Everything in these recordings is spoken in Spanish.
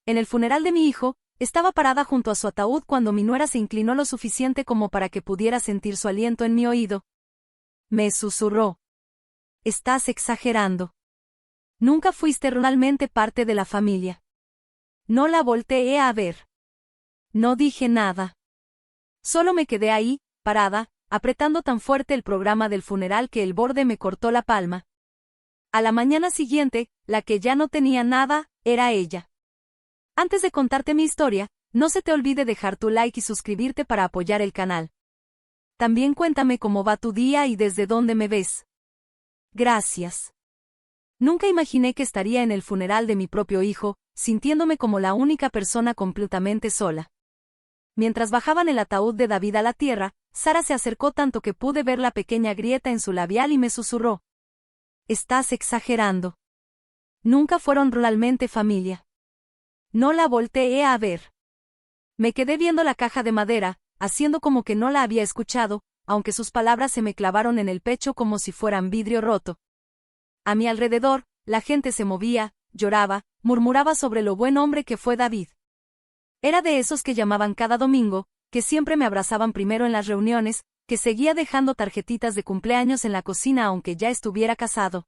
En el funeral de mi hijo, estaba parada junto a su ataúd cuando mi nuera se inclinó lo suficiente como para que pudiera sentir su aliento en mi oído. Me susurró. Estás exagerando. Nunca fuiste realmente parte de la familia. No la volteé a ver. No dije nada. Solo me quedé ahí, parada, apretando tan fuerte el programa del funeral que el borde me cortó la palma. A la mañana siguiente, la que ya no tenía nada, era ella. Antes de contarte mi historia, no se te olvide dejar tu like y suscribirte para apoyar el canal. También cuéntame cómo va tu día y desde dónde me ves. Gracias. Nunca imaginé que estaría en el funeral de mi propio hijo, sintiéndome como la única persona completamente sola. Mientras bajaban el ataúd de David a la tierra, Sara se acercó tanto que pude ver la pequeña grieta en su labial y me susurró. Estás exagerando. Nunca fueron realmente familia. No la volteé a ver. Me quedé viendo la caja de madera, haciendo como que no la había escuchado, aunque sus palabras se me clavaron en el pecho como si fueran vidrio roto. A mi alrededor, la gente se movía, lloraba, murmuraba sobre lo buen hombre que fue David. Era de esos que llamaban cada domingo, que siempre me abrazaban primero en las reuniones, que seguía dejando tarjetitas de cumpleaños en la cocina aunque ya estuviera casado.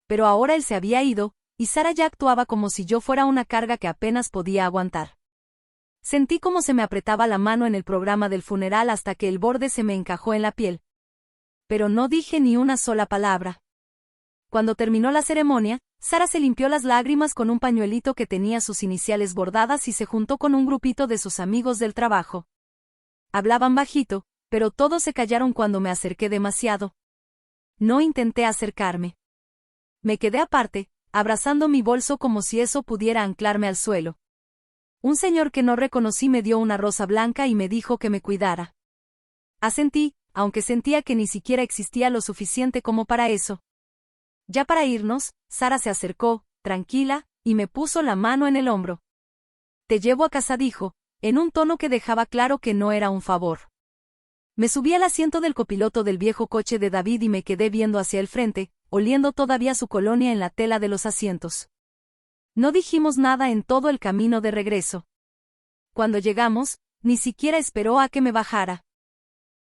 Pero ahora él se había ido, y Sara ya actuaba como si yo fuera una carga que apenas podía aguantar. Sentí como se me apretaba la mano en el programa del funeral hasta que el borde se me encajó en la piel. Pero no dije ni una sola palabra. Cuando terminó la ceremonia, Sara se limpió las lágrimas con un pañuelito que tenía sus iniciales bordadas y se juntó con un grupito de sus amigos del trabajo. Hablaban bajito, pero todos se callaron cuando me acerqué demasiado. No intenté acercarme. Me quedé aparte, abrazando mi bolso como si eso pudiera anclarme al suelo. Un señor que no reconocí me dio una rosa blanca y me dijo que me cuidara. Asentí, aunque sentía que ni siquiera existía lo suficiente como para eso. Ya para irnos, Sara se acercó, tranquila, y me puso la mano en el hombro. Te llevo a casa, dijo, en un tono que dejaba claro que no era un favor. Me subí al asiento del copiloto del viejo coche de David y me quedé viendo hacia el frente, oliendo todavía su colonia en la tela de los asientos. No dijimos nada en todo el camino de regreso. Cuando llegamos, ni siquiera esperó a que me bajara.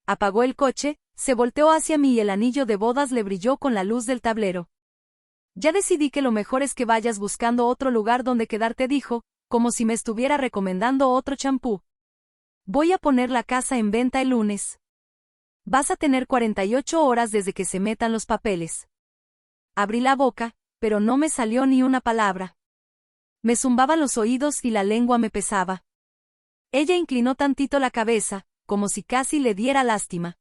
Apagó el coche, se volteó hacia mí y el anillo de bodas le brilló con la luz del tablero. Ya decidí que lo mejor es que vayas buscando otro lugar donde quedarte, dijo, como si me estuviera recomendando otro champú. Voy a poner la casa en venta el lunes. Vas a tener 48 horas desde que se metan los papeles. Abrí la boca, pero no me salió ni una palabra. Me zumbaban los oídos y la lengua me pesaba. Ella inclinó tantito la cabeza, como si casi le diera lástima.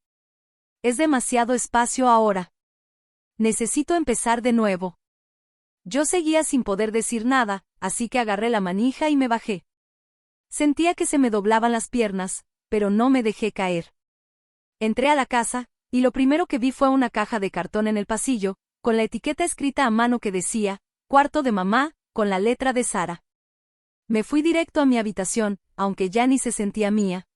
Es demasiado espacio ahora. Necesito empezar de nuevo. Yo seguía sin poder decir nada, así que agarré la manija y me bajé. Sentía que se me doblaban las piernas, pero no me dejé caer. Entré a la casa, y lo primero que vi fue una caja de cartón en el pasillo, con la etiqueta escrita a mano que decía, cuarto de mamá, con la letra de Sara. Me fui directo a mi habitación, aunque ya ni se sentía mía.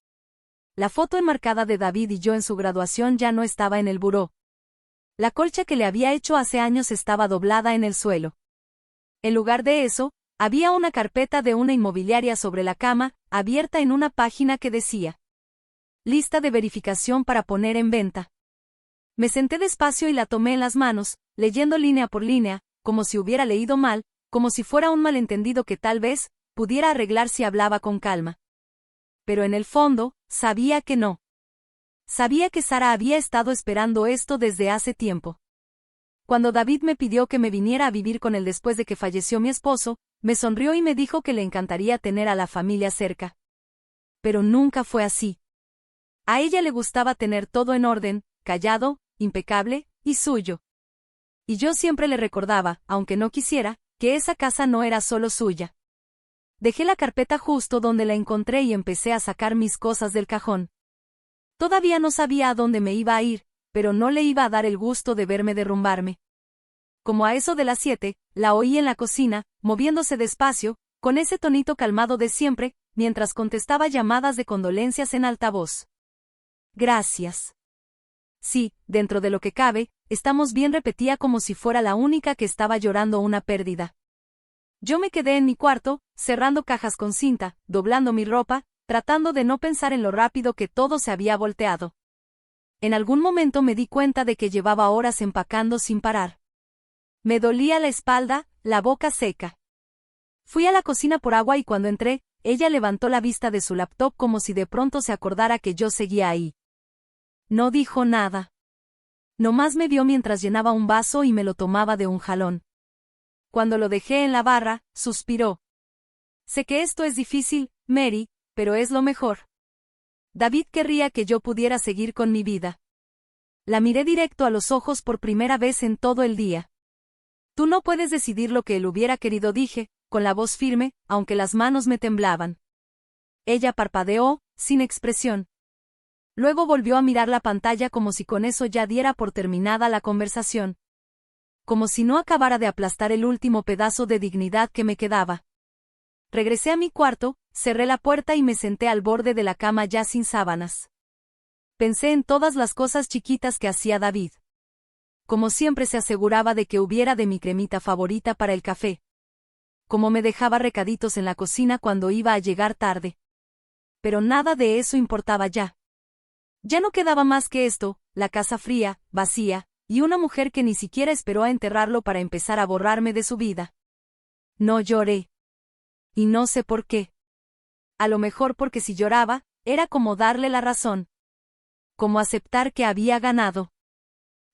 La foto enmarcada de David y yo en su graduación ya no estaba en el buró. La colcha que le había hecho hace años estaba doblada en el suelo. En lugar de eso, había una carpeta de una inmobiliaria sobre la cama, abierta en una página que decía: lista de verificación para poner en venta. Me senté despacio y la tomé en las manos, leyendo línea por línea, como si hubiera leído mal, como si fuera un malentendido que tal vez pudiera arreglar si hablaba con calma. Pero en el fondo, sabía que no. Sabía que Sara había estado esperando esto desde hace tiempo. Cuando David me pidió que me viniera a vivir con él después de que falleció mi esposo, me sonrió y me dijo que le encantaría tener a la familia cerca. Pero nunca fue así. A ella le gustaba tener todo en orden, callado, impecable, y suyo. Y yo siempre le recordaba, aunque no quisiera, que esa casa no era solo suya. Dejé la carpeta justo donde la encontré y empecé a sacar mis cosas del cajón. Todavía no sabía a dónde me iba a ir, pero no le iba a dar el gusto de verme derrumbarme. Como a eso de las 7, la oí en la cocina, moviéndose despacio, con ese tonito calmado de siempre, mientras contestaba llamadas de condolencias en altavoz. Gracias. Sí, dentro de lo que cabe, estamos bien, repetía como si fuera la única que estaba llorando una pérdida. Yo me quedé en mi cuarto, cerrando cajas con cinta, doblando mi ropa, tratando de no pensar en lo rápido que todo se había volteado. En algún momento me di cuenta de que llevaba horas empacando sin parar. Me dolía la espalda, la boca seca. Fui a la cocina por agua y cuando entré, ella levantó la vista de su laptop como si de pronto se acordara que yo seguía ahí. No dijo nada. Nomás me vio mientras llenaba un vaso y me lo tomaba de un jalón. Cuando lo dejé en la barra, suspiró. Sé que esto es difícil, Mary, pero es lo mejor. David querría que yo pudiera seguir con mi vida. La miré directo a los ojos por primera vez en todo el día. Tú no puedes decidir lo que él hubiera querido, dije, con la voz firme, aunque las manos me temblaban. Ella parpadeó, sin expresión. Luego volvió a mirar la pantalla como si con eso ya diera por terminada la conversación. Como si no acabara de aplastar el último pedazo de dignidad que me quedaba. Regresé a mi cuarto, cerré la puerta y me senté al borde de la cama ya sin sábanas. Pensé en todas las cosas chiquitas que hacía David. Como siempre se aseguraba de que hubiera de mi cremita favorita para el café. Como me dejaba recaditos en la cocina cuando iba a llegar tarde. Pero nada de eso importaba ya. Ya no quedaba más que esto, la casa fría, vacía, y una mujer que ni siquiera esperó a enterrarlo para empezar a borrarme de su vida. No lloré. Y no sé por qué. A lo mejor porque si lloraba, era como darle la razón. Como aceptar que había ganado.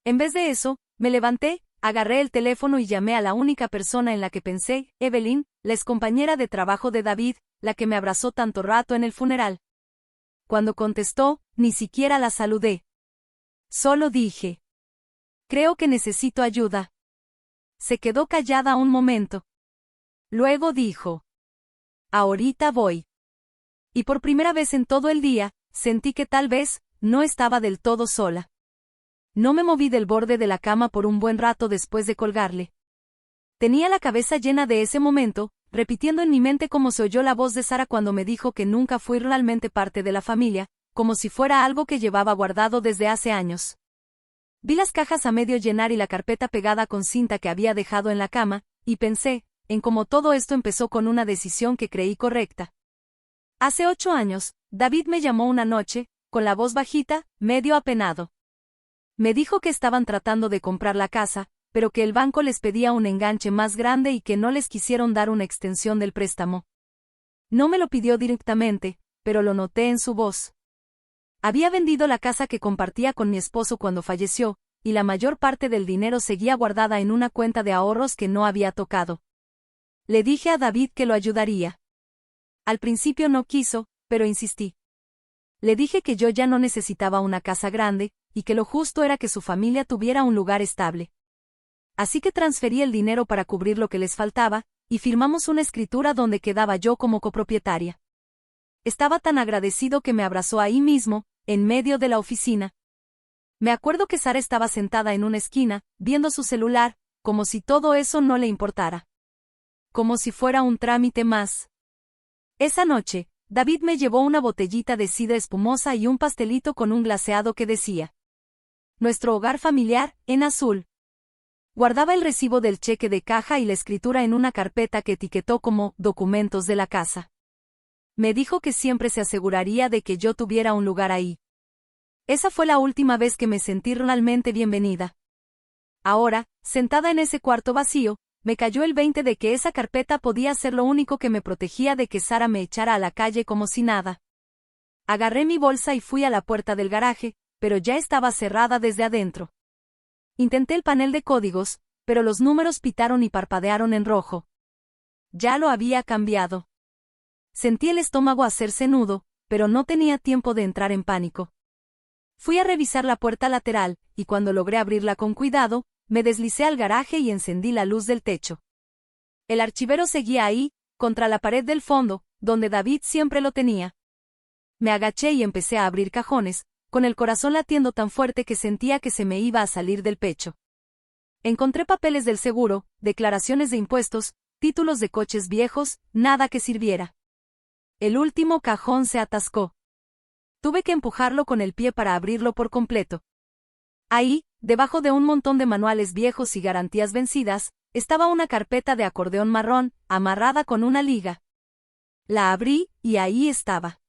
En vez de eso, me levanté, agarré el teléfono y llamé a la única persona en la que pensé, Evelyn, la excompañera de trabajo de David, la que me abrazó tanto rato en el funeral. Cuando contestó, ni siquiera la saludé. Solo dije: creo que necesito ayuda. Se quedó callada un momento. Luego dijo: ahorita voy. Y por primera vez en todo el día, sentí que tal vez, no estaba del todo sola. No me moví del borde de la cama por un buen rato después de colgarle. Tenía la cabeza llena de ese momento, repitiendo en mi mente cómo se oyó la voz de Sara cuando me dijo que nunca fui realmente parte de la familia, como si fuera algo que llevaba guardado desde hace años. Vi las cajas a medio llenar y la carpeta pegada con cinta que había dejado en la cama, y pensé, en cómo todo esto empezó con una decisión que creí correcta. Hace 8 años, David me llamó una noche, con la voz bajita, medio apenado. Me dijo que estaban tratando de comprar la casa, pero que el banco les pedía un enganche más grande y que no les quisieron dar una extensión del préstamo. No me lo pidió directamente, pero lo noté en su voz. Había vendido la casa que compartía con mi esposo cuando falleció, y la mayor parte del dinero seguía guardada en una cuenta de ahorros que no había tocado. Le dije a David que lo ayudaría. Al principio no quiso, pero insistí. Le dije que yo ya no necesitaba una casa grande, y que lo justo era que su familia tuviera un lugar estable. Así que transferí el dinero para cubrir lo que les faltaba, y firmamos una escritura donde quedaba yo como copropietaria. Estaba tan agradecido que me abrazó ahí mismo, en medio de la oficina. Me acuerdo que Sara estaba sentada en una esquina, viendo su celular, como si todo eso no le importara. Como si fuera un trámite más. Esa noche, David me llevó una botellita de sidra espumosa y un pastelito con un glaseado que decía: nuestro hogar familiar, en azul. Guardaba el recibo del cheque de caja y la escritura en una carpeta que etiquetó como documentos de la casa. Me dijo que siempre se aseguraría de que yo tuviera un lugar ahí. Esa fue la última vez que me sentí realmente bienvenida. Ahora, sentada en ese cuarto vacío, me cayó el 20 de que esa carpeta podía ser lo único que me protegía de que Sara me echara a la calle como si nada. Agarré mi bolsa y fui a la puerta del garaje, pero ya estaba cerrada desde adentro. Intenté el panel de códigos, pero los números pitaron y parpadearon en rojo. Ya lo había cambiado. Sentí el estómago hacerse nudo, pero no tenía tiempo de entrar en pánico. Fui a revisar la puerta lateral, y cuando logré abrirla con cuidado, me deslicé al garaje y encendí la luz del techo. El archivero seguía ahí, contra la pared del fondo, donde David siempre lo tenía. Me agaché y empecé a abrir cajones, con el corazón latiendo tan fuerte que sentía que se me iba a salir del pecho. Encontré papeles del seguro, declaraciones de impuestos, títulos de coches viejos, nada que sirviera. El último cajón se atascó. Tuve que empujarlo con el pie para abrirlo por completo. Ahí, debajo de un montón de manuales viejos y garantías vencidas, estaba una carpeta de acordeón marrón, amarrada con una liga. La abrí, y ahí estaba.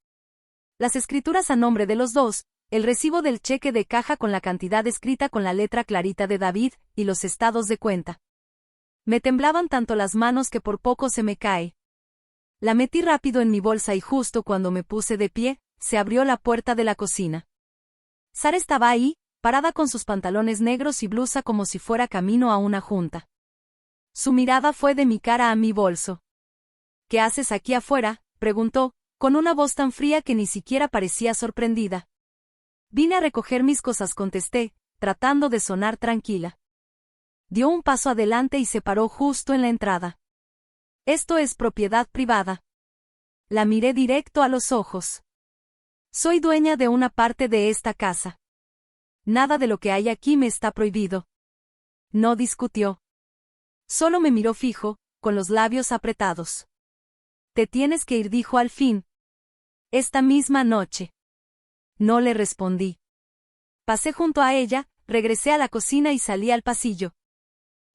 Las escrituras a nombre de los dos, el recibo del cheque de caja con la cantidad escrita con la letra clarita de David, y los estados de cuenta. Me temblaban tanto las manos que por poco se me cae. La metí rápido en mi bolsa y justo cuando me puse de pie, se abrió la puerta de la cocina. Sara estaba ahí, parada con sus pantalones negros y blusa como si fuera camino a una junta. Su mirada fue de mi cara a mi bolso. ¿Qué haces aquí afuera?, preguntó, con una voz tan fría que ni siquiera parecía sorprendida. Vine a recoger mis cosas, contesté, tratando de sonar tranquila. Dio un paso adelante y se paró justo en la entrada. Esto es propiedad privada. La miré directo a los ojos. Soy dueña de una parte de esta casa. Nada de lo que hay aquí me está prohibido. No discutió. Solo me miró fijo, con los labios apretados. Te tienes que ir, dijo al fin. Esta misma noche. No le respondí. Pasé junto a ella, regresé a la cocina y salí al pasillo.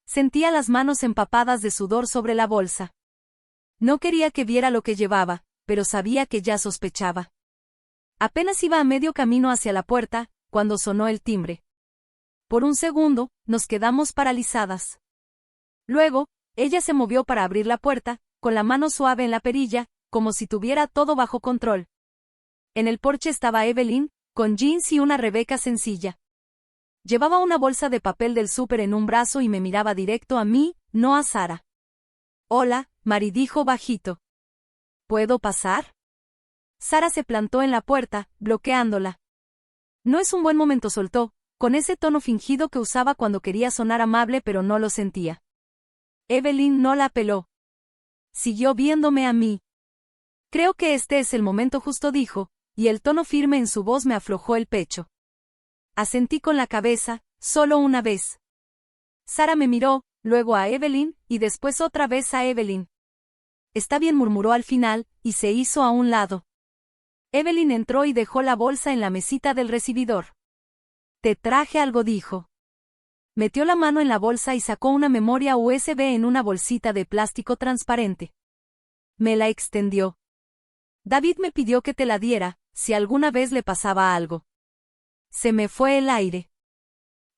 Sentía las manos empapadas de sudor sobre la bolsa. No quería que viera lo que llevaba, pero sabía que ya sospechaba. Apenas iba a medio camino hacia la puerta, cuando sonó el timbre. Por un segundo, nos quedamos paralizadas. Luego, ella se movió para abrir la puerta, con la mano suave en la perilla, como si tuviera todo bajo control. En el porche estaba Evelyn, con jeans y una Rebeca sencilla. Llevaba una bolsa de papel del súper en un brazo y me miraba directo a mí, no a Sara. Hola, Mari, dijo bajito. ¿Puedo pasar? Sara se plantó en la puerta, bloqueándola. No es un buen momento, soltó, con ese tono fingido que usaba cuando quería sonar amable pero no lo sentía. Evelyn no la peló. Siguió viéndome a mí. Creo que este es el momento justo, dijo, y el tono firme en su voz me aflojó el pecho. Asentí con la cabeza, solo una vez. Sara me miró, luego a Evelyn, y después otra vez a Evelyn. Está bien, murmuró al final, y se hizo a un lado. Evelyn entró y dejó la bolsa en la mesita del recibidor. Te traje algo, dijo. Metió la mano en la bolsa y sacó una memoria USB en una bolsita de plástico transparente. Me la extendió. David me pidió que te la diera, si alguna vez le pasaba algo. Se me fue el aire.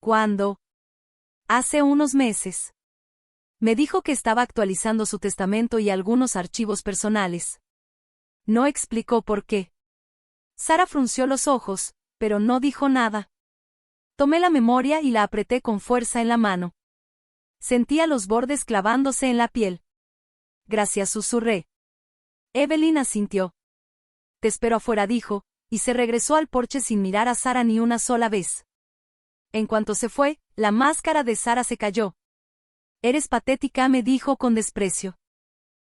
¿Cuándo? Hace unos meses. Me dijo que estaba actualizando su testamento y algunos archivos personales. No explicó por qué. Sara frunció los ojos, pero no dijo nada. Tomé la memoria y la apreté con fuerza en la mano. Sentía los bordes clavándose en la piel. Gracias, susurré. Evelyn asintió. Te espero afuera, dijo, y se regresó al porche sin mirar a Sara ni una sola vez. En cuanto se fue, la máscara de Sara se cayó. Eres patética, me dijo con desprecio.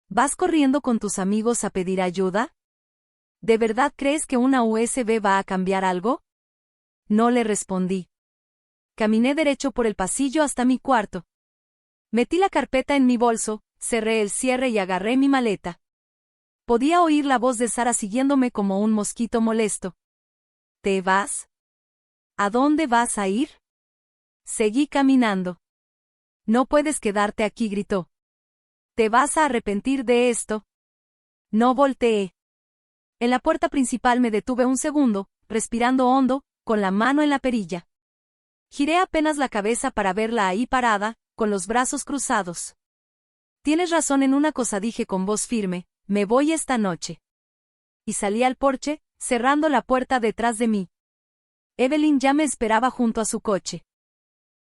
¿Vas corriendo con tus amigos a pedir ayuda? ¿De verdad crees que una USB va a cambiar algo? No le respondí. Caminé derecho por el pasillo hasta mi cuarto. Metí la carpeta en mi bolso, cerré el cierre y agarré mi maleta. Podía oír la voz de Sara siguiéndome como un mosquito molesto. ¿Te vas? ¿A dónde vas a ir? Seguí caminando. No puedes quedarte aquí, gritó. ¿Te vas a arrepentir de esto? No volteé. En la puerta principal me detuve un segundo, respirando hondo, con la mano en la perilla. Giré apenas la cabeza para verla ahí parada, con los brazos cruzados. Tienes razón en una cosa, dije con voz firme, me voy esta noche. Y salí al porche, cerrando la puerta detrás de mí. Evelyn ya me esperaba junto a su coche.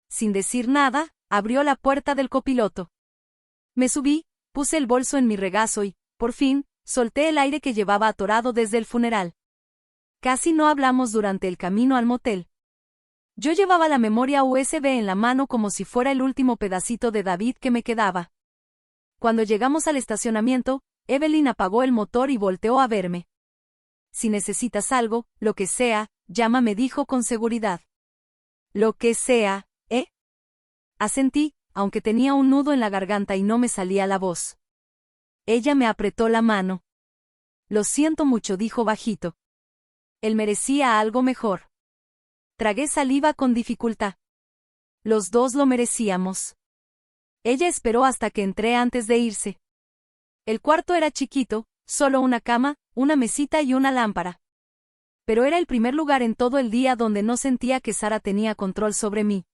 Sin decir nada, abrió la puerta del copiloto. Me subí, puse el bolso en mi regazo y, por fin, solté el aire que llevaba atorado desde el funeral. Casi no hablamos durante el camino al motel. Yo llevaba la memoria USB en la mano como si fuera el último pedacito de David que me quedaba. Cuando llegamos al estacionamiento, Evelyn apagó el motor y volteó a verme. Si necesitas algo, lo que sea, llama, me dijo con seguridad. Lo que sea, ¿eh? Asentí, aunque tenía un nudo en la garganta y no me salía la voz. Ella me apretó la mano. Lo siento mucho, dijo bajito. Él merecía algo mejor. Tragué saliva con dificultad. Los dos lo merecíamos. Ella esperó hasta que entré antes de irse. El cuarto era chiquito, solo una cama, una mesita y una lámpara. Pero era el primer lugar en todo el día donde no sentía que Sara tenía control sobre mí.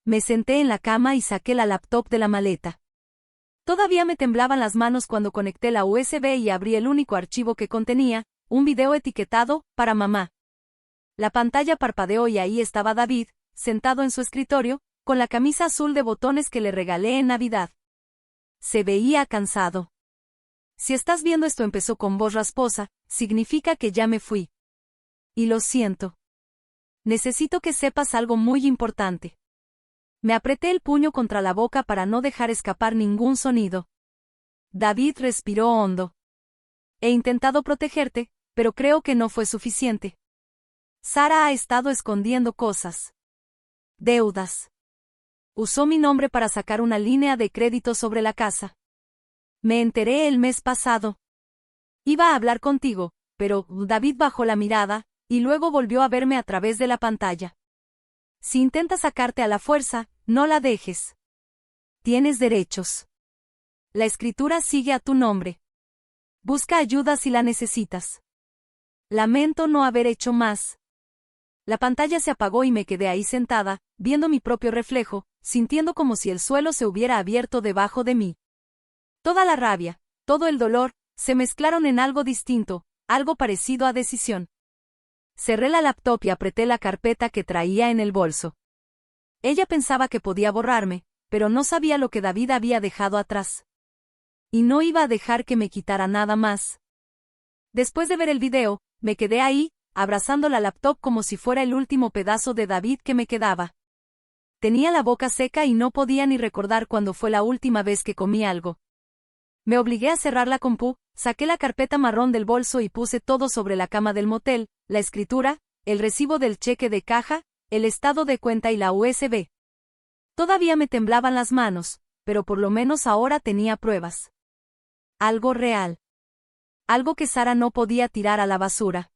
Me senté en la cama y saqué la laptop de la maleta. Todavía me temblaban las manos cuando conecté la USB y abrí el único archivo que contenía, un video etiquetado, para mamá. La pantalla parpadeó y ahí estaba David, sentado en su escritorio, con la camisa azul de botones que le regalé en Navidad. Se veía cansado. Si estás viendo esto, empezó con voz rasposa, significa que ya me fui. Y lo siento. Necesito que sepas algo muy importante. Me apreté el puño contra la boca para no dejar escapar ningún sonido. David respiró hondo. He intentado protegerte, pero creo que no fue suficiente. Sara ha estado escondiendo cosas. Deudas. Usó mi nombre para sacar una línea de crédito sobre la casa. Me enteré el mes pasado. Iba a hablar contigo, pero David bajó la mirada, y luego volvió a verme a través de la pantalla. Si intenta sacarte a la fuerza, no la dejes. Tienes derechos. La escritura sigue a tu nombre. Busca ayuda si la necesitas. Lamento no haber hecho más. La pantalla se apagó y me quedé ahí sentada, viendo mi propio reflejo, sintiendo como si el suelo se hubiera abierto debajo de mí. Toda la rabia, todo el dolor, se mezclaron en algo distinto, algo parecido a decisión. Cerré la laptop y apreté la carpeta que traía en el bolso. Ella pensaba que podía borrarme, pero no sabía lo que David había dejado atrás. Y no iba a dejar que me quitara nada más. Después de ver el video, me quedé ahí, abrazando la laptop como si fuera el último pedazo de David que me quedaba. Tenía la boca seca y no podía ni recordar cuándo fue la última vez que comí algo. Me obligué a cerrar la compu, saqué la carpeta marrón del bolso y puse todo sobre la cama del motel, la escritura, el recibo del cheque de caja, el estado de cuenta y la USB. Todavía me temblaban las manos, pero por lo menos ahora tenía pruebas. Algo real. Algo que Sara no podía tirar a la basura.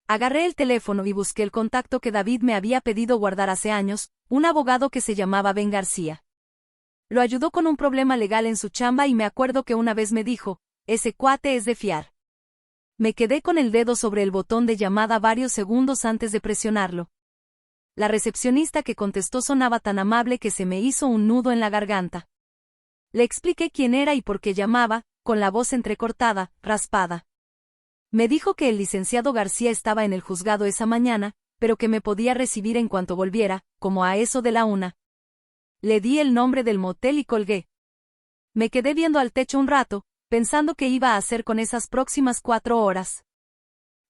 Agarré el teléfono y busqué el contacto que David me había pedido guardar hace años, un abogado que se llamaba Ben García. Lo ayudó con un problema legal en su chamba y me acuerdo que una vez me dijo, ese cuate es de fiar. Me quedé con el dedo sobre el botón de llamada varios segundos antes de presionarlo. La recepcionista que contestó sonaba tan amable que se me hizo un nudo en la garganta. Le expliqué quién era y por qué llamaba, con la voz entrecortada, raspada. Me dijo que el licenciado García estaba en el juzgado esa mañana, pero que me podía recibir en cuanto volviera, como a eso de la 1. Le di el nombre del motel y colgué. Me quedé viendo al techo un rato, pensando qué iba a hacer con esas próximas 4 horas.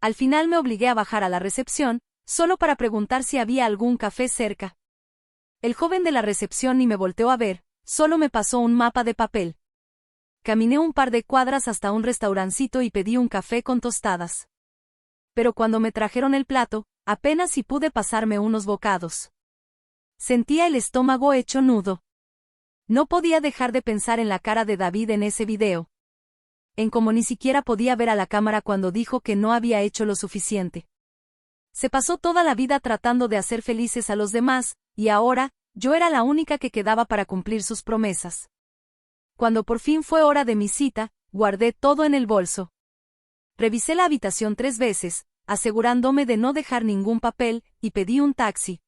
Al final me obligué a bajar a la recepción, solo para preguntar si había algún café cerca. El joven de la recepción ni me volteó a ver, solo me pasó un mapa de papel. Caminé un par de cuadras hasta un restaurancito y pedí un café con tostadas. Pero cuando me trajeron el plato, apenas si pude pasarme unos bocados. Sentía el estómago hecho nudo. No podía dejar de pensar en la cara de David en ese video. En cómo ni siquiera podía ver a la cámara cuando dijo que no había hecho lo suficiente. Se pasó toda la vida tratando de hacer felices a los demás, y ahora, yo era la única que quedaba para cumplir sus promesas. Cuando por fin fue hora de mi cita, guardé todo en el bolso. Revisé la habitación 3 veces, asegurándome de no dejar ningún papel, y pedí un taxi.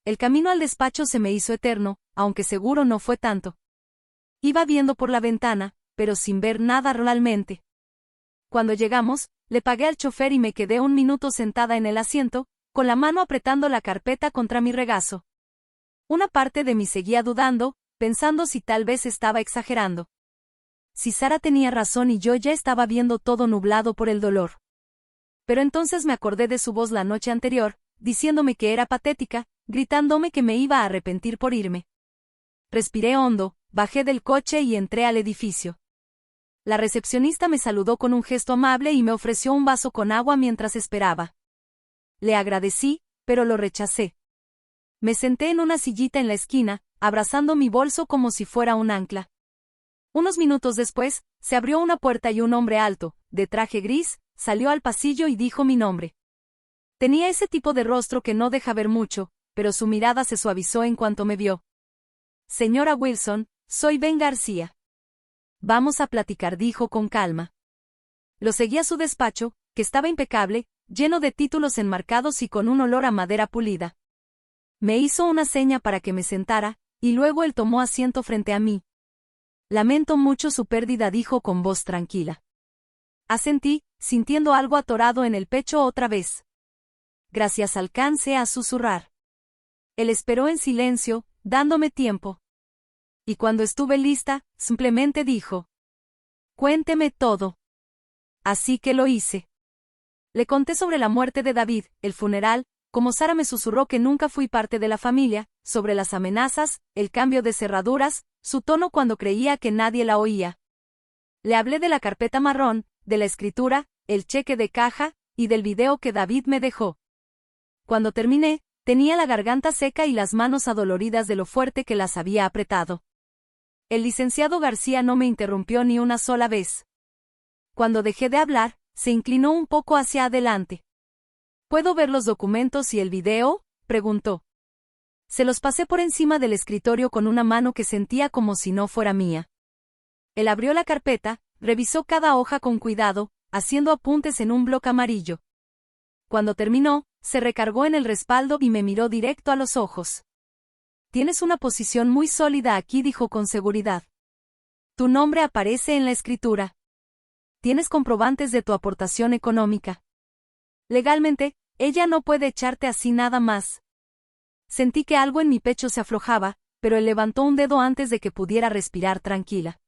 El camino al despacho se me hizo eterno, aunque seguro no fue tanto. Iba viendo por la ventana, pero sin ver nada realmente. Cuando llegamos, le pagué al chofer y me quedé un minuto sentada en el asiento, con la mano apretando la carpeta contra mi regazo. Una parte de mí seguía dudando, pensando si tal vez estaba exagerando. Si Sara tenía razón y yo ya estaba viendo todo nublado por el dolor. Pero entonces me acordé de su voz la noche anterior, diciéndome que era patética, gritándome que me iba a arrepentir por irme. Respiré hondo, bajé del coche y entré al edificio. La recepcionista me saludó con un gesto amable y me ofreció un vaso con agua mientras esperaba. Le agradecí, pero lo rechacé. Me senté en una sillita en la esquina, abrazando mi bolso como si fuera un ancla. Unos minutos después, se abrió una puerta y un hombre alto, de traje gris, salió al pasillo y dijo mi nombre. Tenía ese tipo de rostro que no deja ver mucho, pero su mirada se suavizó en cuanto me vio. Señora Wilson, soy Ben García. Vamos a platicar, dijo con calma. Lo seguí a su despacho, que estaba impecable, lleno de títulos enmarcados y con un olor a madera pulida. Me hizo una seña para que me sentara, y luego él tomó asiento frente a mí. Lamento mucho su pérdida, dijo con voz tranquila. Asentí, sintiendo algo atorado en el pecho otra vez. Gracias, alcancé a susurrar. Él esperó en silencio, dándome tiempo. Y cuando estuve lista, simplemente dijo: Cuénteme todo. Así que lo hice. Le conté sobre la muerte de David, el funeral, como Sara me susurró que nunca fui parte de la familia, sobre las amenazas, el cambio de cerraduras, su tono cuando creía que nadie la oía. Le hablé de la carpeta marrón, de la escritura, el cheque de caja, y del video que David me dejó. Cuando terminé, tenía la garganta seca y las manos adoloridas de lo fuerte que las había apretado. El licenciado García no me interrumpió ni una sola vez. Cuando dejé de hablar, se inclinó un poco hacia adelante. ¿Puedo ver los documentos y el video?, preguntó. Se los pasé por encima del escritorio con una mano que sentía como si no fuera mía. Él abrió la carpeta, revisó cada hoja con cuidado, haciendo apuntes en un bloc amarillo. Cuando terminó, se recargó en el respaldo y me miró directo a los ojos. Tienes una posición muy sólida aquí, dijo con seguridad. Tu nombre aparece en la escritura. Tienes comprobantes de tu aportación económica. Legalmente, ella no puede echarte así nada más. Sentí que algo en mi pecho se aflojaba, pero él levantó un dedo antes de que pudiera respirar tranquila.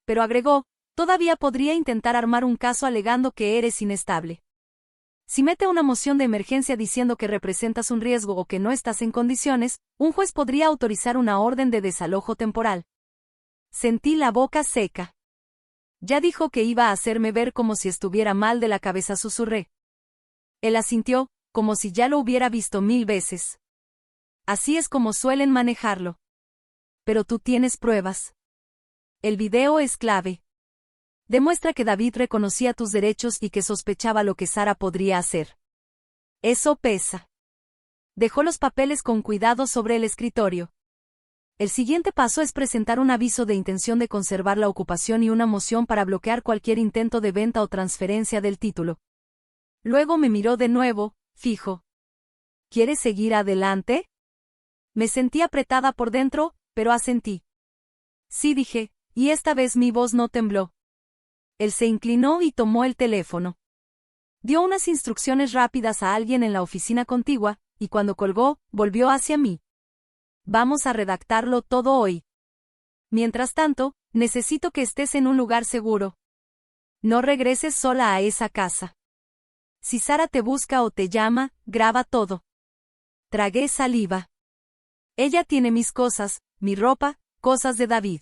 Pero agregó: todavía podría intentar armar un caso alegando que eres inestable. Si mete una moción de emergencia diciendo que representas un riesgo o que no estás en condiciones, un juez podría autorizar una orden de desalojo temporal. Sentí la boca seca. Ya dijo que iba a hacerme ver como si estuviera mal de la cabeza, susurré. Él asintió, como si ya lo hubiera visto 1000 veces. Así es como suelen manejarlo. Pero tú tienes pruebas. El video es clave. Demuestra que David reconocía tus derechos y que sospechaba lo que Sara podría hacer. Eso pesa. Dejó los papeles con cuidado sobre el escritorio. El siguiente paso es presentar un aviso de intención de conservar la ocupación y una moción para bloquear cualquier intento de venta o transferencia del título. Luego me miró de nuevo, fijo. ¿Quieres seguir adelante? Me sentí apretada por dentro, pero asentí. Sí, dije, y esta vez mi voz no tembló. Él se inclinó y tomó el teléfono. Dio unas instrucciones rápidas a alguien en la oficina contigua, y cuando colgó, volvió hacia mí. Vamos a redactarlo todo hoy. Mientras tanto, necesito que estés en un lugar seguro. No regreses sola a esa casa. Si Sara te busca o te llama, graba todo. Tragué saliva. Ella tiene mis cosas, mi ropa, cosas de David.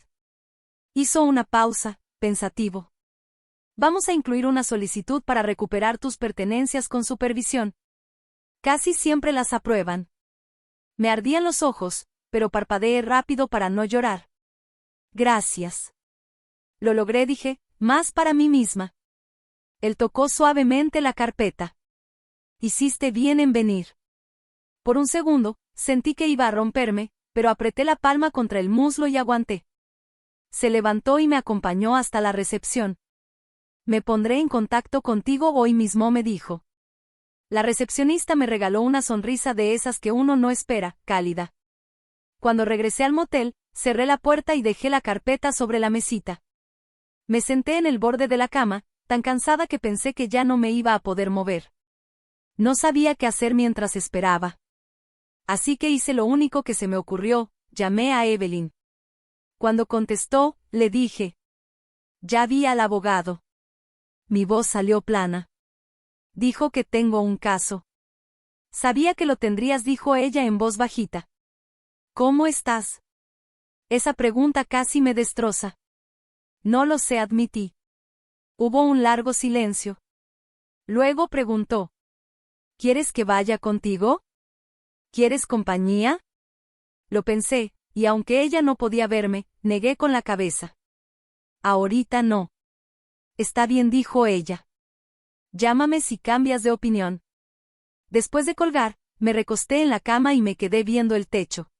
Hizo una pausa, pensativo. Vamos a incluir una solicitud para recuperar tus pertenencias con supervisión. Casi siempre las aprueban. Me ardían los ojos, pero parpadeé rápido para no llorar. Gracias. Lo logré, dije, más para mí misma. Él tocó suavemente la carpeta. Hiciste bien en venir. Por un segundo, sentí que iba a romperme, pero apreté la palma contra el muslo y aguanté. Se levantó y me acompañó hasta la recepción. Me pondré en contacto contigo hoy mismo, me dijo. La recepcionista me regaló una sonrisa de esas que uno no espera, cálida. Cuando regresé al motel, cerré la puerta y dejé la carpeta sobre la mesita. Me senté en el borde de la cama, tan cansada que pensé que ya no me iba a poder mover. No sabía qué hacer mientras esperaba. Así que hice lo único que se me ocurrió, llamé a Evelyn. Cuando contestó, le dije: ya vi al abogado. Mi voz salió plana. Dijo que tengo un caso. Sabía que lo tendrías, dijo ella en voz bajita. ¿Cómo estás? Esa pregunta casi me destroza. No lo sé, admití. Hubo un largo silencio. Luego preguntó: ¿quieres que vaya contigo? ¿Quieres compañía? Lo pensé, y aunque ella no podía verme, negué con la cabeza. Ahorita no. Está bien, dijo ella. Llámame si cambias de opinión. Después de colgar, me recosté en la cama y me quedé viendo el techo.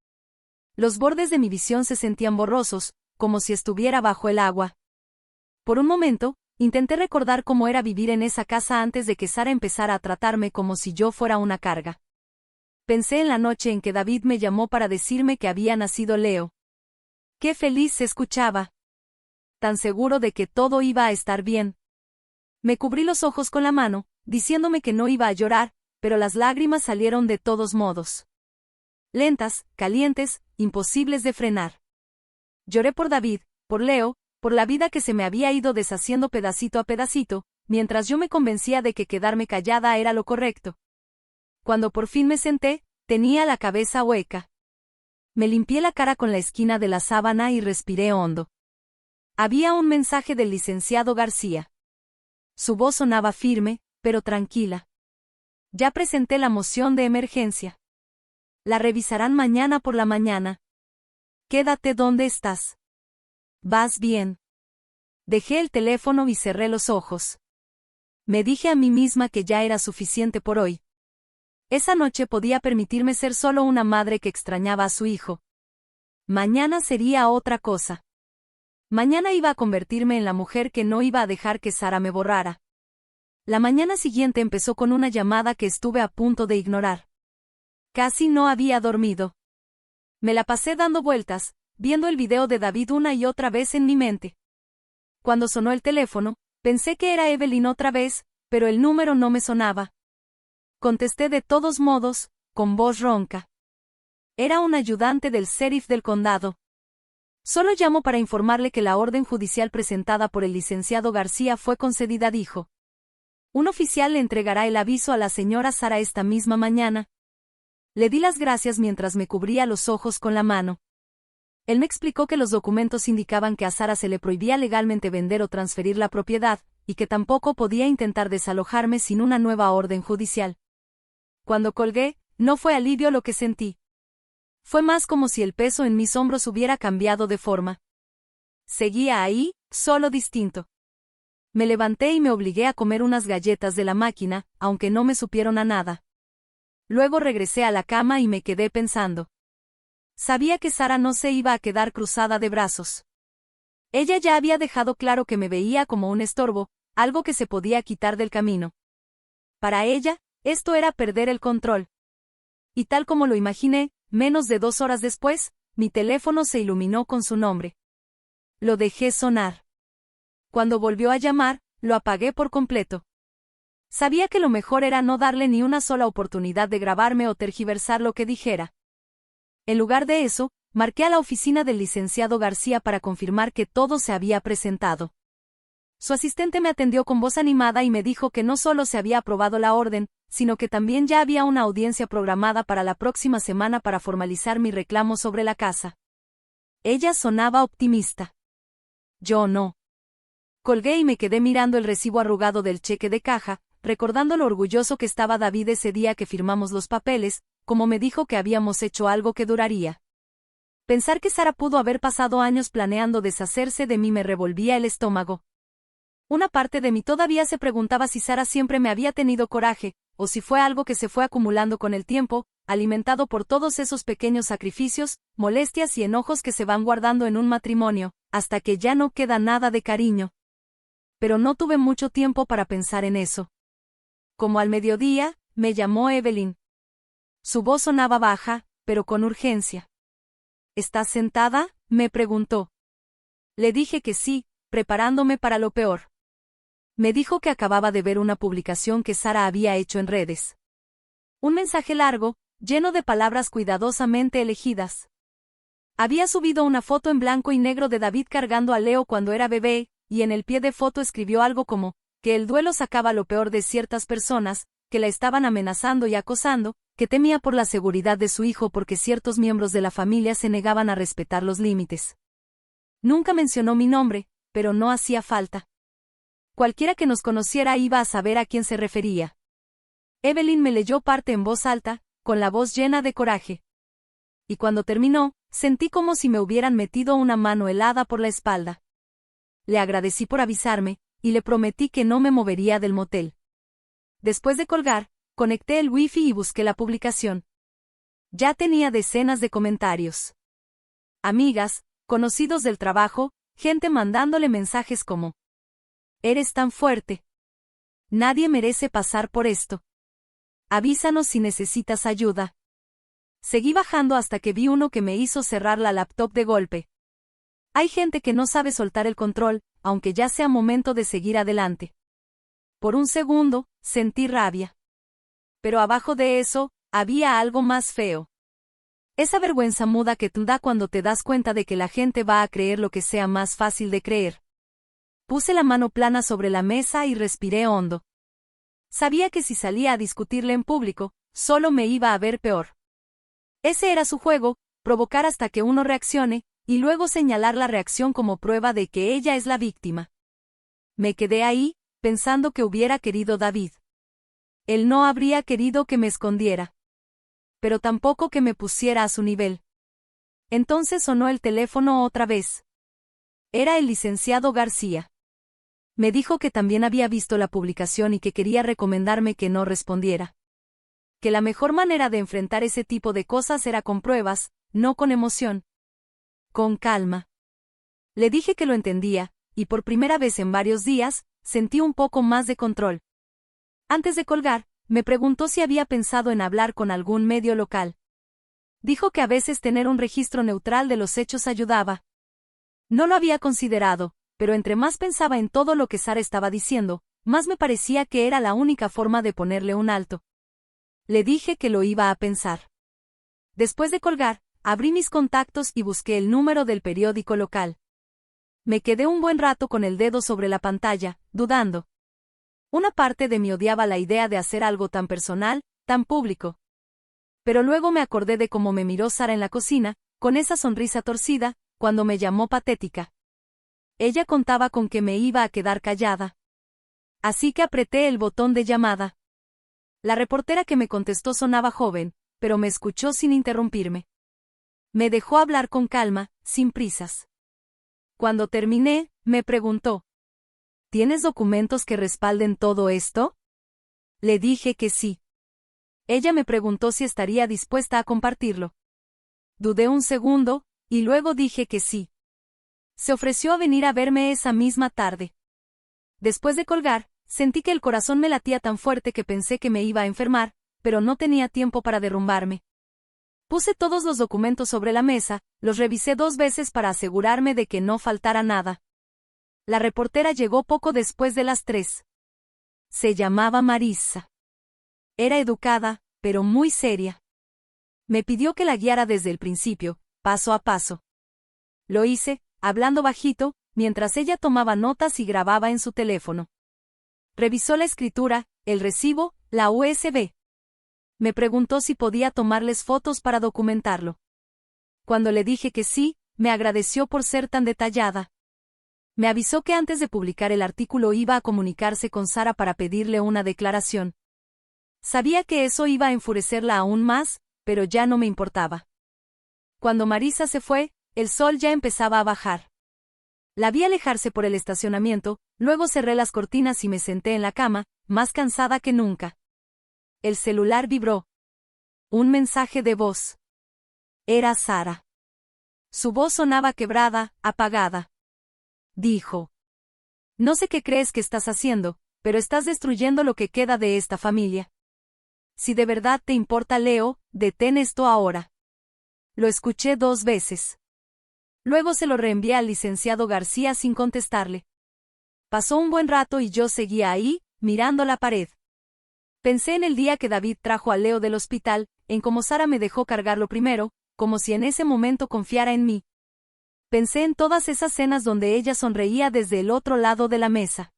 Los bordes de mi visión se sentían borrosos, como si estuviera bajo el agua. Por un momento, intenté recordar cómo era vivir en esa casa antes de que Sara empezara a tratarme como si yo fuera una carga. Pensé en la noche en que David me llamó para decirme que había nacido Leo. Qué feliz se escuchaba. Tan seguro de que todo iba a estar bien. Me cubrí los ojos con la mano, diciéndome que no iba a llorar, pero las lágrimas salieron de todos modos. Lentas, calientes, imposibles de frenar. Lloré por David, por Leo, por la vida que se me había ido deshaciendo pedacito a pedacito, mientras yo me convencía de que quedarme callada era lo correcto. Cuando por fin me senté, tenía la cabeza hueca. Me limpié la cara con la esquina de la sábana y respiré hondo. Había un mensaje del licenciado García. Su voz sonaba firme, pero tranquila. Ya presenté la moción de emergencia. La revisarán mañana por la mañana. Quédate donde estás. Vas bien. Dejé el teléfono y cerré los ojos. Me dije a mí misma que ya era suficiente por hoy. Esa noche podía permitirme ser solo una madre que extrañaba a su hijo. Mañana sería otra cosa. Mañana iba a convertirme en la mujer que no iba a dejar que Sara me borrara. La mañana siguiente empezó con una llamada que estuve a punto de ignorar. Casi no había dormido. Me la pasé dando vueltas, viendo el video de David una y otra vez en mi mente. Cuando sonó el teléfono, pensé que era Evelyn otra vez, pero el número no me sonaba. Contesté de todos modos, con voz ronca. Era un ayudante del sheriff del condado. Solo llamo para informarle que la orden judicial presentada por el licenciado García fue concedida, dijo. Un oficial le entregará el aviso a la señora Sara esta misma mañana. Le di las gracias mientras me cubría los ojos con la mano. Él me explicó que los documentos indicaban que a Sara se le prohibía legalmente vender o transferir la propiedad, y que tampoco podía intentar desalojarme sin una nueva orden judicial. Cuando colgué, no fue alivio lo que sentí. Fue más como si el peso en mis hombros hubiera cambiado de forma. Seguía ahí, solo distinto. Me levanté y me obligué a comer unas galletas de la máquina, aunque no me supieron a nada. Luego regresé a la cama y me quedé pensando. Sabía que Sara no se iba a quedar cruzada de brazos. Ella ya había dejado claro que me veía como un estorbo, algo que se podía quitar del camino. Para ella, esto era perder el control. Y tal como lo imaginé, menos de 2 horas después, mi teléfono se iluminó con su nombre. Lo dejé sonar. Cuando volvió a llamar, lo apagué por completo. Sabía que lo mejor era no darle ni una sola oportunidad de grabarme o tergiversar lo que dijera. En lugar de eso, marqué a la oficina del licenciado García para confirmar que todo se había presentado. Su asistente me atendió con voz animada y me dijo que no solo se había aprobado la orden, sino que también ya había una audiencia programada para la próxima semana para formalizar mi reclamo sobre la casa. Ella sonaba optimista. Yo no. Colgué y me quedé mirando el recibo arrugado del cheque de caja, recordando lo orgulloso que estaba David ese día que firmamos los papeles, como me dijo que habíamos hecho algo que duraría. Pensar que Sara pudo haber pasado años planeando deshacerse de mí me revolvía el estómago. Una parte de mí todavía se preguntaba si Sara siempre me había tenido coraje, o si fue algo que se fue acumulando con el tiempo, alimentado por todos esos pequeños sacrificios, molestias y enojos que se van guardando en un matrimonio, hasta que ya no queda nada de cariño. Pero no tuve mucho tiempo para pensar en eso. Como al mediodía, me llamó Evelyn. Su voz sonaba baja, pero con urgencia. ¿Estás sentada?, me preguntó. Le dije que sí, preparándome para lo peor. Me dijo que acababa de ver una publicación que Sara había hecho en redes. Un mensaje largo, lleno de palabras cuidadosamente elegidas. Había subido una foto en blanco y negro de David cargando a Leo cuando era bebé, y en el pie de foto escribió algo como, que el duelo sacaba lo peor de ciertas personas, que la estaban amenazando y acosando, que temía por la seguridad de su hijo porque ciertos miembros de la familia se negaban a respetar los límites. Nunca mencionó mi nombre, pero no hacía falta. Cualquiera que nos conociera iba a saber a quién se refería. Evelyn me leyó parte en voz alta, con la voz llena de coraje. Y cuando terminó, sentí como si me hubieran metido una mano helada por la espalda. Le agradecí por avisarme, y le prometí que no me movería del motel. Después de colgar, conecté el wifi y busqué la publicación. Ya tenía decenas de comentarios. Amigas, conocidos del trabajo, gente mandándole mensajes como: «Eres tan fuerte. Nadie merece pasar por esto. Avísanos si necesitas ayuda». Seguí bajando hasta que vi uno que me hizo cerrar la laptop de golpe. Hay gente que no sabe soltar el control, aunque ya sea momento de seguir adelante. Por un segundo, sentí rabia. Pero abajo de eso, había algo más feo. Esa vergüenza muda que te da cuando te das cuenta de que la gente va a creer lo que sea más fácil de creer. Puse la mano plana sobre la mesa y respiré hondo. Sabía que si salía a discutirle en público, solo me iba a ver peor. Ese era su juego, provocar hasta que uno reaccione, y luego señalar la reacción como prueba de que ella es la víctima. Me quedé ahí, pensando que hubiera querido David. Él no habría querido que me escondiera. Pero tampoco que me pusiera a su nivel. Entonces sonó el teléfono otra vez. Era el licenciado García. Me dijo que también había visto la publicación y que quería recomendarme que no respondiera. Que la mejor manera de enfrentar ese tipo de cosas era con pruebas, no con emoción. Con calma. Le dije que lo entendía, y por primera vez en varios días, sentí un poco más de control. Antes de colgar, me preguntó si había pensado en hablar con algún medio local. Dijo que a veces tener un registro neutral de los hechos ayudaba. No lo había considerado, pero entre más pensaba en todo lo que Sara estaba diciendo, más me parecía que era la única forma de ponerle un alto. Le dije que lo iba a pensar. Después de colgar, abrí mis contactos y busqué el número del periódico local. Me quedé un buen rato con el dedo sobre la pantalla, dudando. Una parte de mí odiaba la idea de hacer algo tan personal, tan público. Pero luego me acordé de cómo me miró Sara en la cocina, con esa sonrisa torcida, cuando me llamó patética. Ella contaba con que me iba a quedar callada. Así que apreté el botón de llamada. La reportera que me contestó sonaba joven, pero me escuchó sin interrumpirme. Me dejó hablar con calma, sin prisas. Cuando terminé, me preguntó: ¿tienes documentos que respalden todo esto? Le dije que sí. Ella me preguntó si estaría dispuesta a compartirlo. Dudé un segundo, y luego dije que sí. Se ofreció a venir a verme esa misma tarde. Después de colgar, sentí que el corazón me latía tan fuerte que pensé que me iba a enfermar, pero no tenía tiempo para derrumbarme. Puse todos los documentos sobre la mesa, los revisé 2 veces para asegurarme de que no faltara nada. La reportera llegó poco después de las 3. Se llamaba Marisa. Era educada, pero muy seria. Me pidió que la guiara desde el principio, paso a paso. Lo hice, hablando bajito, mientras ella tomaba notas y grababa en su teléfono. Revisó la escritura, el recibo, la USB. Me preguntó si podía tomarles fotos para documentarlo. Cuando le dije que sí, me agradeció por ser tan detallada. Me avisó que antes de publicar el artículo iba a comunicarse con Sara para pedirle una declaración. Sabía que eso iba a enfurecerla aún más, pero ya no me importaba. Cuando Marisa se fue, el sol ya empezaba a bajar. La vi alejarse por el estacionamiento, luego cerré las cortinas y me senté en la cama, más cansada que nunca. El celular vibró. Un mensaje de voz. Era Sara. Su voz sonaba quebrada, apagada. Dijo: no sé qué crees que estás haciendo, pero estás destruyendo lo que queda de esta familia. Si de verdad te importa Leo, detén esto ahora. Lo escuché 2 veces. Luego se lo reenvié al licenciado García sin contestarle. Pasó un buen rato y yo seguía ahí, mirando la pared. Pensé en el día que David trajo a Leo del hospital, en cómo Sara me dejó cargarlo primero, como si en ese momento confiara en mí. Pensé en todas esas cenas donde ella sonreía desde el otro lado de la mesa.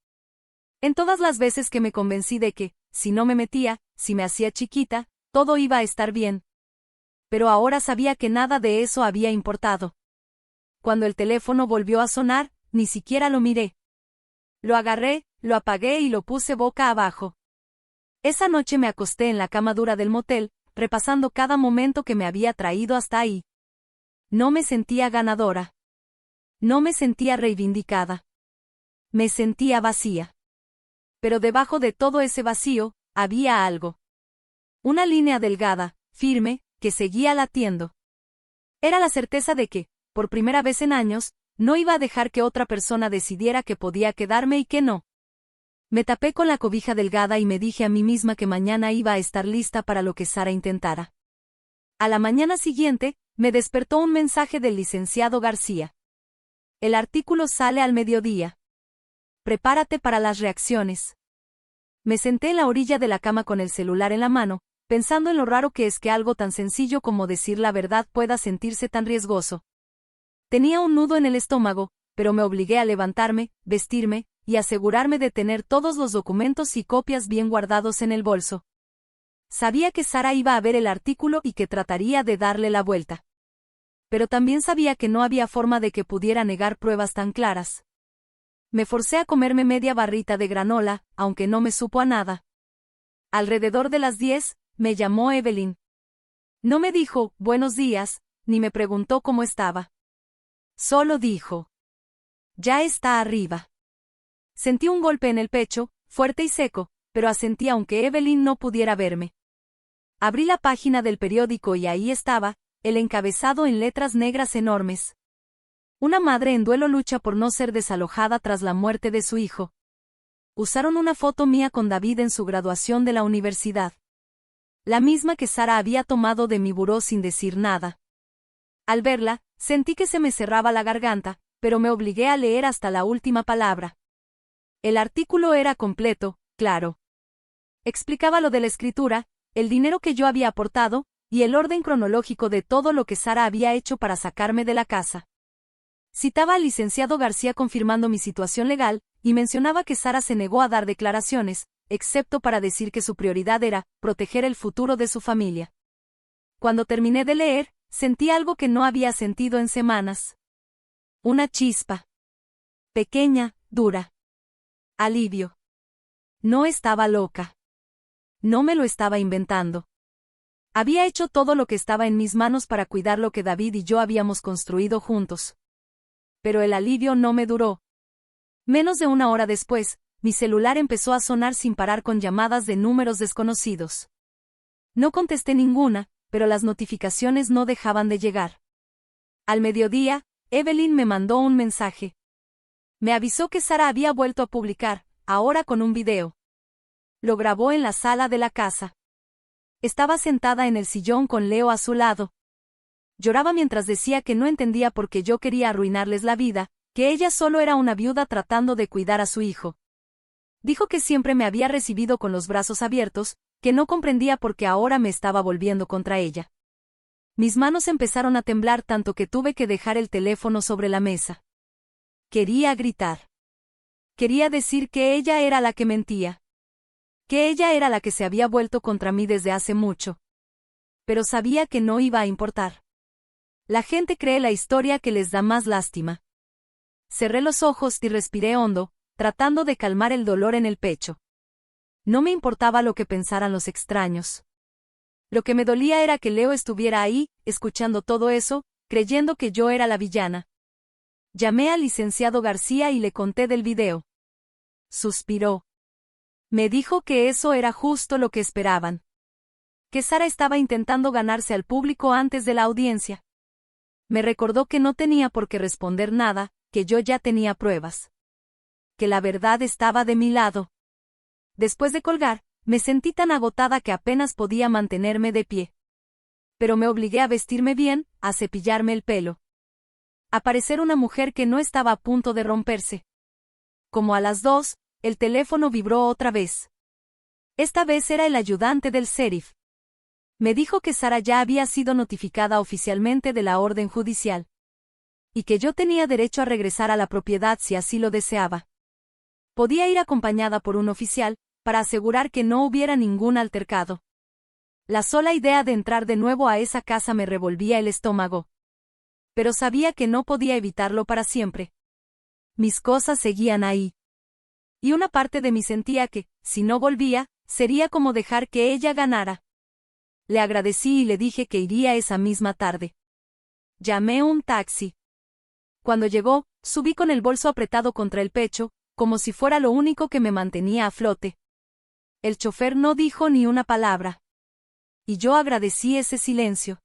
En todas las veces que me convencí de que, si no me metía, si me hacía chiquita, todo iba a estar bien. Pero ahora sabía que nada de eso había importado. Cuando el teléfono volvió a sonar, ni siquiera lo miré. Lo agarré, lo apagué y lo puse boca abajo. Esa noche me acosté en la cama dura del motel, repasando cada momento que me había traído hasta ahí. No me sentía ganadora. No me sentía reivindicada. Me sentía vacía. Pero debajo de todo ese vacío, había algo. Una línea delgada, firme, que seguía latiendo. Era la certeza de que, por primera vez en años, no iba a dejar que otra persona decidiera que podía quedarme y que no. Me tapé con la cobija delgada y me dije a mí misma que mañana iba a estar lista para lo que Sara intentara. A la mañana siguiente, me despertó un mensaje del licenciado García. El artículo sale al mediodía. Prepárate para las reacciones. Me senté en la orilla de la cama con el celular en la mano, pensando en lo raro que es que algo tan sencillo como decir la verdad pueda sentirse tan riesgoso. Tenía un nudo en el estómago, pero me obligué a levantarme, vestirme, y asegurarme de tener todos los documentos y copias bien guardados en el bolso. Sabía que Sara iba a ver el artículo y que trataría de darle la vuelta. Pero también sabía que no había forma de que pudiera negar pruebas tan claras. Me forcé a comerme media barrita de granola, aunque no me supo a nada. Alrededor de las 10, me llamó Evelyn. No me dijo, buenos días, ni me preguntó cómo estaba. Solo dijo, ya está arriba. Sentí un golpe en el pecho, fuerte y seco, pero asentí aunque Evelyn no pudiera verme. Abrí la página del periódico y ahí estaba, el encabezado en letras negras enormes. Una madre en duelo lucha por no ser desalojada tras la muerte de su hijo. Usaron una foto mía con David en su graduación de la universidad. La misma que Sara había tomado de mi buró sin decir nada. Al verla, sentí que se me cerraba la garganta, pero me obligué a leer hasta la última palabra. El artículo era completo, claro. Explicaba lo de la escritura, el dinero que yo había aportado, y el orden cronológico de todo lo que Sara había hecho para sacarme de la casa. Citaba al licenciado García confirmando mi situación legal, y mencionaba que Sara se negó a dar declaraciones, excepto para decir que su prioridad era proteger el futuro de su familia. Cuando terminé de leer, sentí algo que no había sentido en semanas. Una chispa. Pequeña, dura. Alivio. No estaba loca. No me lo estaba inventando. Había hecho todo lo que estaba en mis manos para cuidar lo que David y yo habíamos construido juntos. Pero el alivio no me duró. Menos de una hora después, mi celular empezó a sonar sin parar con llamadas de números desconocidos. No contesté ninguna, pero las notificaciones no dejaban de llegar. Al mediodía, Evelyn me mandó un mensaje. Me avisó que Sara había vuelto a publicar, ahora con un video. Lo grabó en la sala de la casa. Estaba sentada en el sillón con Leo a su lado. Lloraba mientras decía que no entendía por qué yo quería arruinarles la vida, que ella solo era una viuda tratando de cuidar a su hijo. Dijo que siempre me había recibido con los brazos abiertos, que no comprendía por qué ahora me estaba volviendo contra ella. Mis manos empezaron a temblar tanto que tuve que dejar el teléfono sobre la mesa. Quería gritar. Quería decir que ella era la que mentía. Que ella era la que se había vuelto contra mí desde hace mucho. Pero sabía que no iba a importar. La gente cree la historia que les da más lástima. Cerré los ojos y respiré hondo, tratando de calmar el dolor en el pecho. No me importaba lo que pensaran los extraños. Lo que me dolía era que Leo estuviera ahí, escuchando todo eso, creyendo que yo era la villana. Llamé al licenciado García y le conté del video. Suspiró. Me dijo que eso era justo lo que esperaban. Que Sara estaba intentando ganarse al público antes de la audiencia. Me recordó que no tenía por qué responder nada, que yo ya tenía pruebas. Que la verdad estaba de mi lado. Después de colgar, me sentí tan agotada que apenas podía mantenerme de pie. Pero me obligué a vestirme bien, a cepillarme el pelo. A parecer una mujer que no estaba a punto de romperse. Como a las 2, el teléfono vibró otra vez. Esta vez era el ayudante del sheriff. Me dijo que Sara ya había sido notificada oficialmente de la orden judicial. Y que yo tenía derecho a regresar a la propiedad si así lo deseaba. Podía ir acompañada por un oficial, para asegurar que no hubiera ningún altercado. La sola idea de entrar de nuevo a esa casa me revolvía el estómago. Pero sabía que no podía evitarlo para siempre. Mis cosas seguían ahí. Y una parte de mí sentía que, si no volvía, sería como dejar que ella ganara. Le agradecí y le dije que iría esa misma tarde. Llamé un taxi. Cuando llegó, subí con el bolso apretado contra el pecho, como si fuera lo único que me mantenía a flote. El chofer no dijo ni una palabra. Y yo agradecí ese silencio.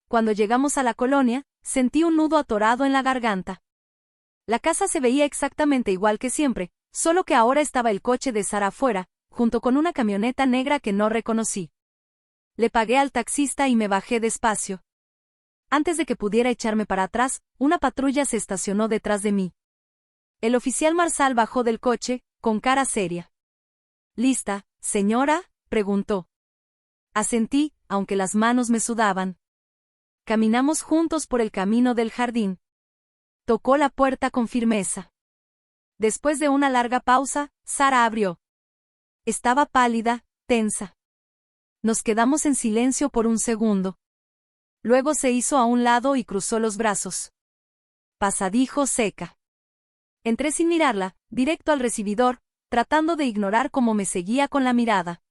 Cuando llegamos a la colonia, sentí un nudo atorado en la garganta. La casa se veía exactamente igual que siempre, solo que ahora estaba el coche de Sara afuera, junto con una camioneta negra que no reconocí. Le pagué al taxista y me bajé despacio. Antes de que pudiera echarme para atrás, una patrulla se estacionó detrás de mí. El oficial Marsal bajó del coche, con cara seria. ¿Lista, señora?, preguntó. Asentí, aunque las manos me sudaban. Caminamos juntos por el camino del jardín. Tocó la puerta con firmeza. Después de una larga pausa, Sara abrió. Estaba pálida, tensa. Nos quedamos en silencio por un segundo. Luego se hizo a un lado y cruzó los brazos. Pasa, dijo seca. Entré sin mirarla, directo al recibidor, tratando de ignorar cómo me seguía con la mirada.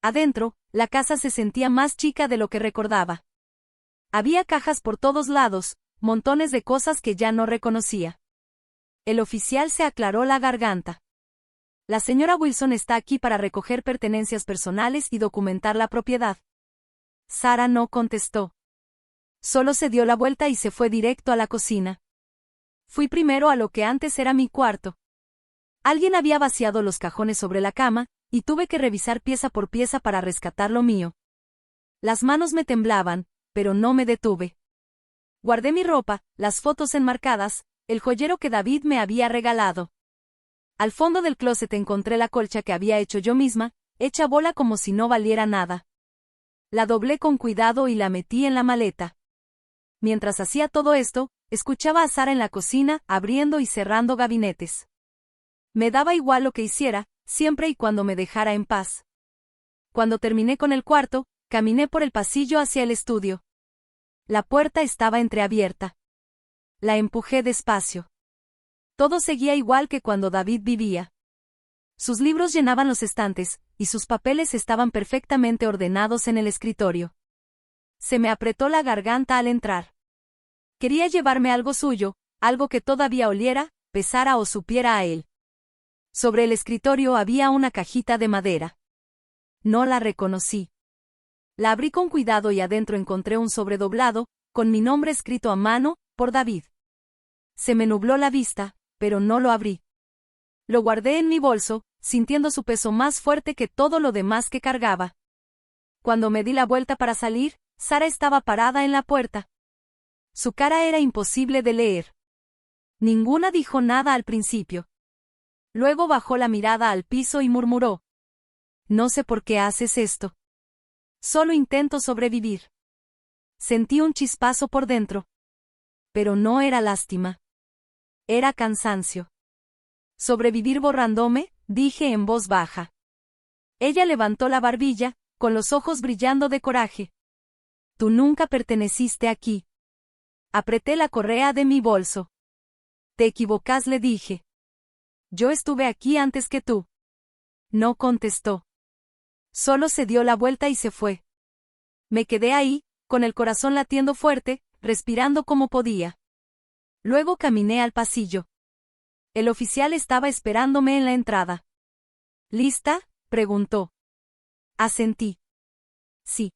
Adentro, la casa se sentía más chica de lo que recordaba. Había cajas por todos lados, montones de cosas que ya no reconocía. El oficial se aclaró la garganta. La señora Wilson está aquí para recoger pertenencias personales y documentar la propiedad. Sara no contestó. Solo se dio la vuelta y se fue directo a la cocina. Fui primero a lo que antes era mi cuarto. Alguien había vaciado los cajones sobre la cama, y tuve que revisar pieza por pieza para rescatar lo mío. Las manos me temblaban, pero no me detuve. Guardé mi ropa, las fotos enmarcadas, el joyero que David me había regalado. Al fondo del closet encontré la colcha que había hecho yo misma, hecha bola como si no valiera nada. La doblé con cuidado y la metí en la maleta. Mientras hacía todo esto, escuchaba a Sara en la cocina, abriendo y cerrando gabinetes. Me daba igual lo que hiciera, siempre y cuando me dejara en paz. Cuando terminé con el cuarto, caminé por el pasillo hacia el estudio. La puerta estaba entreabierta. La empujé despacio. Todo seguía igual que cuando David vivía. Sus libros llenaban los estantes, y sus papeles estaban perfectamente ordenados en el escritorio. Se me apretó la garganta al entrar. Quería llevarme algo suyo, algo que todavía oliera, pesara o supiera a él. Sobre el escritorio había una cajita de madera. No la reconocí. La abrí con cuidado y adentro encontré un sobre doblado, con mi nombre escrito a mano, por David. Se me nubló la vista, pero no lo abrí. Lo guardé en mi bolso, sintiendo su peso más fuerte que todo lo demás que cargaba. Cuando me di la vuelta para salir, Sara estaba parada en la puerta. Su cara era imposible de leer. Ninguna dijo nada al principio. Luego bajó la mirada al piso y murmuró. No sé por qué haces esto. Solo intento sobrevivir. Sentí un chispazo por dentro. Pero no era lástima. Era cansancio. Sobrevivir borrándome, dije en voz baja. Ella levantó la barbilla, con los ojos brillando de coraje. Tú nunca perteneciste aquí. Apreté la correa de mi bolso. Te equivocas, le dije. Yo estuve aquí antes que tú. No contestó. Solo se dio la vuelta y se fue. Me quedé ahí, con el corazón latiendo fuerte, respirando como podía. Luego caminé al pasillo. El oficial estaba esperándome en la entrada. ¿Lista?, preguntó. Asentí. Sí.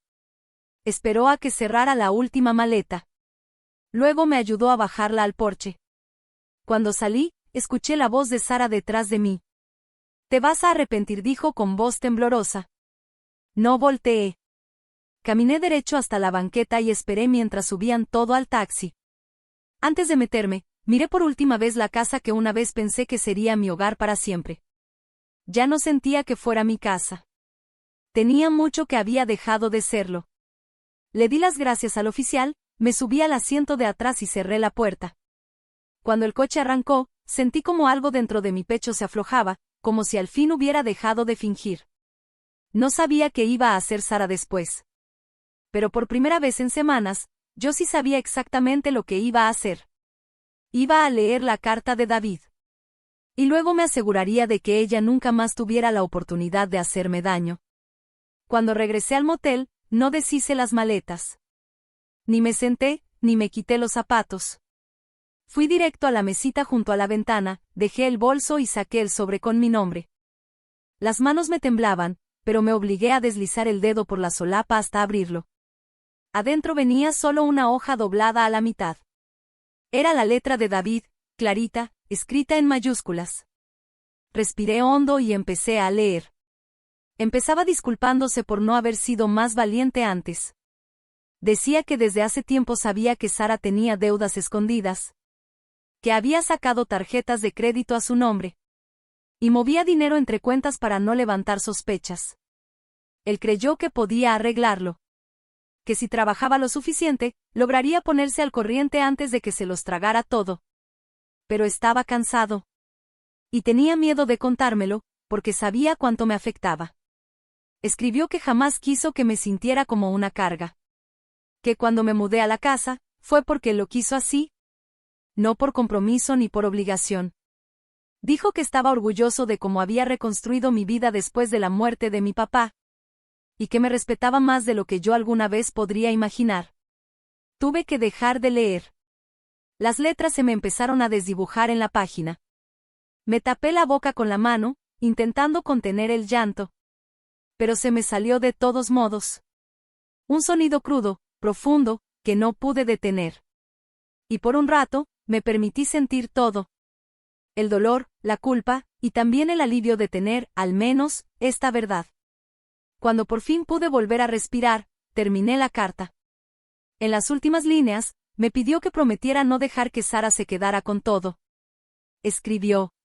Esperó a que cerrara la última maleta. Luego me ayudó a bajarla al porche. Cuando salí, escuché la voz de Sara detrás de mí. Te vas a arrepentir, dijo con voz temblorosa. No volteé. Caminé derecho hasta la banqueta y esperé mientras subían todo al taxi. Antes de meterme, miré por última vez la casa que una vez pensé que sería mi hogar para siempre. Ya no sentía que fuera mi casa. Tenía mucho que había dejado de serlo. Le di las gracias al oficial, me subí al asiento de atrás y cerré la puerta. Cuando el coche arrancó, sentí como algo dentro de mi pecho se aflojaba, como si al fin hubiera dejado de fingir. No sabía qué iba a hacer Sara después. Pero por primera vez en semanas, yo sí sabía exactamente lo que iba a hacer. Iba a leer la carta de David. Y luego me aseguraría de que ella nunca más tuviera la oportunidad de hacerme daño. Cuando regresé al motel, no deshice las maletas. Ni me senté, ni me quité los zapatos. Fui directo a la mesita junto a la ventana, dejé el bolso y saqué el sobre con mi nombre. Las manos me temblaban, pero me obligué a deslizar el dedo por la solapa hasta abrirlo. Adentro venía solo una hoja doblada a la mitad. Era la letra de David, clarita, escrita en mayúsculas. Respiré hondo y empecé a leer. Empezaba disculpándose por no haber sido más valiente antes. Decía que desde hace tiempo sabía que Sara tenía deudas escondidas, que había sacado tarjetas de crédito a su nombre y movía dinero entre cuentas para no levantar sospechas. Él creyó que podía arreglarlo, que si trabajaba lo suficiente, lograría ponerse al corriente antes de que se los tragara todo. Pero estaba cansado. Y tenía miedo de contármelo, porque sabía cuánto me afectaba. Escribió que jamás quiso que me sintiera como una carga. Que cuando me mudé a la casa, fue porque lo quiso así, no por compromiso ni por obligación. Dijo que estaba orgulloso de cómo había reconstruido mi vida después de la muerte de mi papá, y que me respetaba más de lo que yo alguna vez podría imaginar. Tuve que dejar de leer. Las letras se me empezaron a desdibujar en la página. Me tapé la boca con la mano, intentando contener el llanto. Pero se me salió de todos modos. Un sonido crudo, profundo, que no pude detener. Y por un rato, me permití sentir todo. El dolor, la culpa, y también el alivio de tener, al menos, esta verdad. Cuando por fin pude volver a respirar, terminé la carta. En las últimas líneas, me pidió que prometiera no dejar que Sara se quedara con todo. Escribió: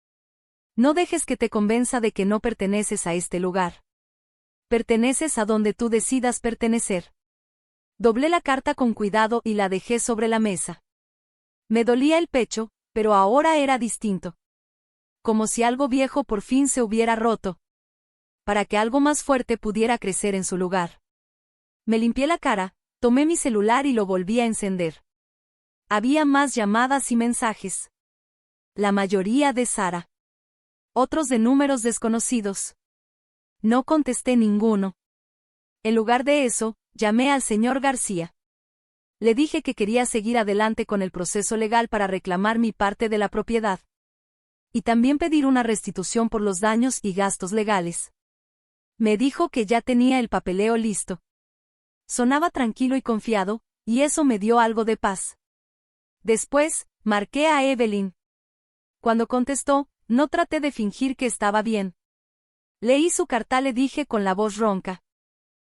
no dejes que te convenza de que no perteneces a este lugar. Perteneces a donde tú decidas pertenecer. Doblé la carta con cuidado y la dejé sobre la mesa. Me dolía el pecho, pero ahora era distinto. Como si algo viejo por fin se hubiera roto, para que algo más fuerte pudiera crecer en su lugar. Me limpié la cara, tomé mi celular y lo volví a encender. Había más llamadas y mensajes. La mayoría de Sara. Otros de números desconocidos. No contesté ninguno. En lugar de eso, llamé al señor García. Le dije que quería seguir adelante con el proceso legal para reclamar mi parte de la propiedad. Y también pedir una restitución por los daños y gastos legales. Me dijo que ya tenía el papeleo listo. Sonaba tranquilo y confiado, y eso me dio algo de paz. Después, marqué a Evelyn. Cuando contestó, no traté de fingir que estaba bien. Leí su carta, le dije con la voz ronca.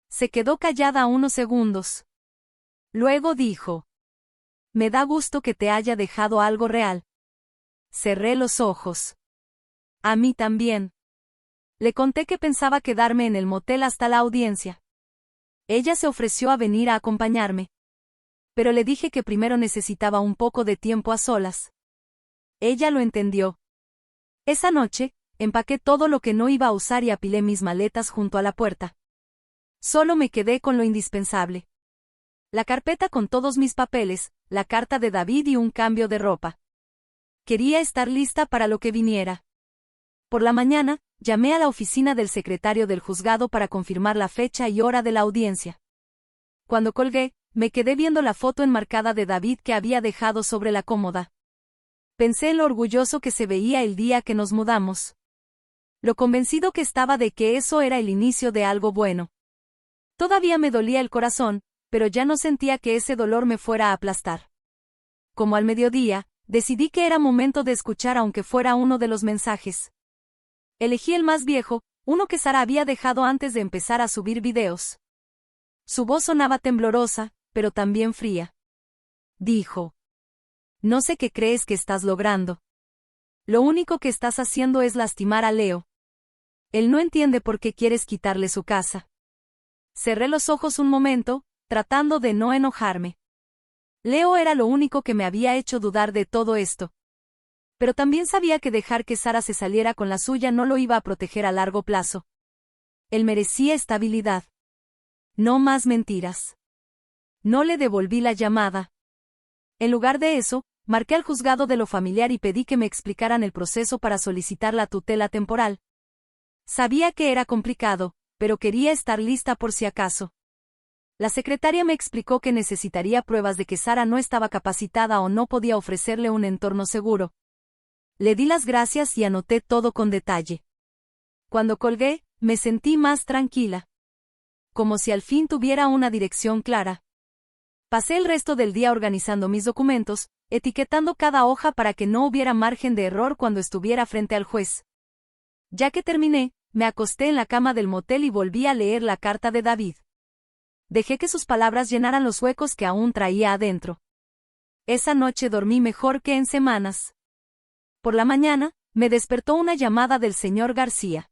Se quedó callada unos segundos. Luego dijo: me da gusto que te haya dejado algo real. Cerré los ojos. A mí también. Le conté que pensaba quedarme en el motel hasta la audiencia. Ella se ofreció a venir a acompañarme. Pero le dije que primero necesitaba un poco de tiempo a solas. Ella lo entendió. Esa noche, empaqué todo lo que no iba a usar y apilé mis maletas junto a la puerta. Solo me quedé con lo indispensable. La carpeta con todos mis papeles, la carta de David y un cambio de ropa. Quería estar lista para lo que viniera. Por la mañana, llamé a la oficina del secretario del juzgado para confirmar la fecha y hora de la audiencia. Cuando colgué, me quedé viendo la foto enmarcada de David que había dejado sobre la cómoda. Pensé en lo orgulloso que se veía el día que nos mudamos. Lo convencido que estaba de que eso era el inicio de algo bueno. Todavía me dolía el corazón, pero ya no sentía que ese dolor me fuera a aplastar. Como al mediodía, decidí que era momento de escuchar aunque fuera uno de los mensajes. Elegí el más viejo, uno que Sara había dejado antes de empezar a subir videos. Su voz sonaba temblorosa, pero también fría. Dijo: no sé qué crees que estás logrando. Lo único que estás haciendo es lastimar a Leo. Él no entiende por qué quieres quitarle su casa. Cerré los ojos un momento, tratando de no enojarme. Leo era lo único que me había hecho dudar de todo esto. Pero también sabía que dejar que Sara se saliera con la suya no lo iba a proteger a largo plazo. Él merecía estabilidad. No más mentiras. No le devolví la llamada. En lugar de eso, marqué al juzgado de lo familiar y pedí que me explicaran el proceso para solicitar la tutela temporal. Sabía que era complicado, pero quería estar lista por si acaso. La secretaria me explicó que necesitaría pruebas de que Sara no estaba capacitada o no podía ofrecerle un entorno seguro. Le di las gracias y anoté todo con detalle. Cuando colgué, me sentí más tranquila. Como si al fin tuviera una dirección clara. Pasé el resto del día organizando mis documentos, etiquetando cada hoja para que no hubiera margen de error cuando estuviera frente al juez. Ya que terminé, me acosté en la cama del motel y volví a leer la carta de David. Dejé que sus palabras llenaran los huecos que aún traía adentro. Esa noche dormí mejor que en semanas. Por la mañana, me despertó una llamada del señor García.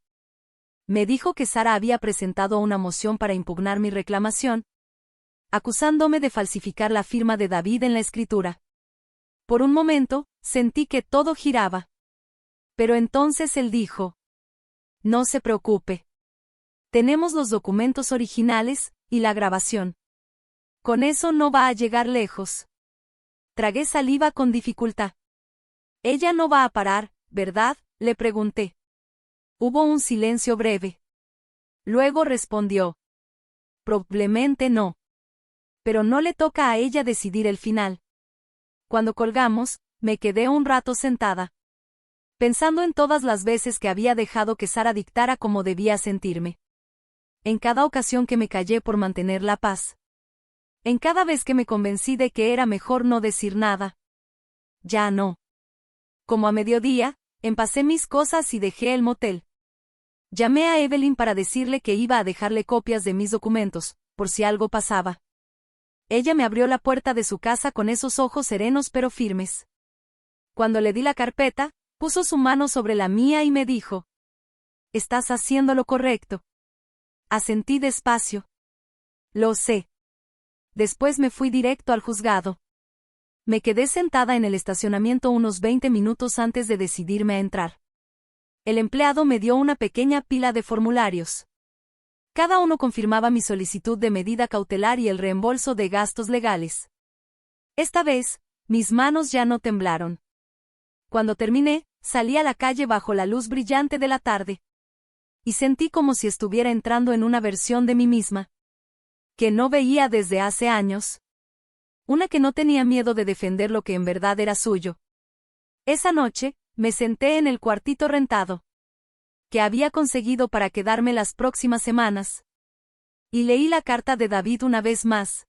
Me dijo que Sara había presentado una moción para impugnar mi reclamación, acusándome de falsificar la firma de David en la escritura. Por un momento, sentí que todo giraba. Pero entonces él dijo: no se preocupe. Tenemos los documentos originales y la grabación. Con eso no va a llegar lejos. Tragué saliva con dificultad. Ella no va a parar, ¿verdad?, le pregunté. Hubo un silencio breve. Luego respondió: probablemente no. Pero no le toca a ella decidir el final. Cuando colgamos, me quedé un rato sentada, pensando en todas las veces que había dejado que Sara dictara cómo debía sentirme. En cada ocasión que me callé por mantener la paz. En cada vez que me convencí de que era mejor no decir nada. Ya no. Como a mediodía, empacé mis cosas y dejé el motel. Llamé a Evelyn para decirle que iba a dejarle copias de mis documentos, por si algo pasaba. Ella me abrió la puerta de su casa con esos ojos serenos pero firmes. Cuando le di la carpeta, puso su mano sobre la mía y me dijo: estás haciendo lo correcto. Asentí despacio. Lo sé. Después me fui directo al juzgado. Me quedé sentada en el estacionamiento unos 20 minutos antes de decidirme a entrar. El empleado me dio una pequeña pila de formularios. Cada uno confirmaba mi solicitud de medida cautelar y el reembolso de gastos legales. Esta vez, mis manos ya no temblaron. Cuando terminé, salí a la calle bajo la luz brillante de la tarde. Y sentí como si estuviera entrando en una versión de mí misma, que no veía desde hace años. Una que no tenía miedo de defender lo que en verdad era suyo. Esa noche, me senté en el cuartito rentado, que había conseguido para quedarme las próximas semanas. Y leí la carta de David una vez más.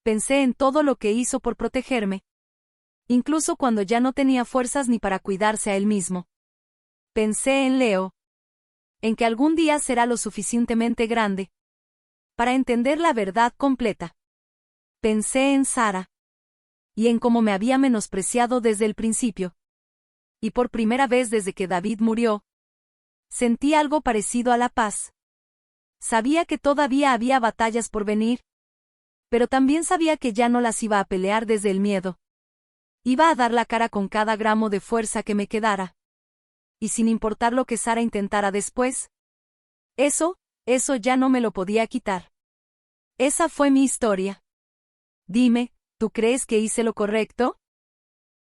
Pensé en todo lo que hizo por protegerme. Incluso cuando ya no tenía fuerzas ni para cuidarse a él mismo. Pensé en Leo. En que algún día será lo suficientemente grande para entender la verdad completa. Pensé en Sara. Y en cómo me había menospreciado desde el principio. Y por primera vez desde que David murió, sentí algo parecido a la paz. Sabía que todavía había batallas por venir, pero también sabía que ya no las iba a pelear desde el miedo. Iba a dar la cara con cada gramo de fuerza que me quedara. Y sin importar lo que Sara intentara después, eso ya no me lo podía quitar. Esa fue mi historia. Dime, ¿tú crees que hice lo correcto?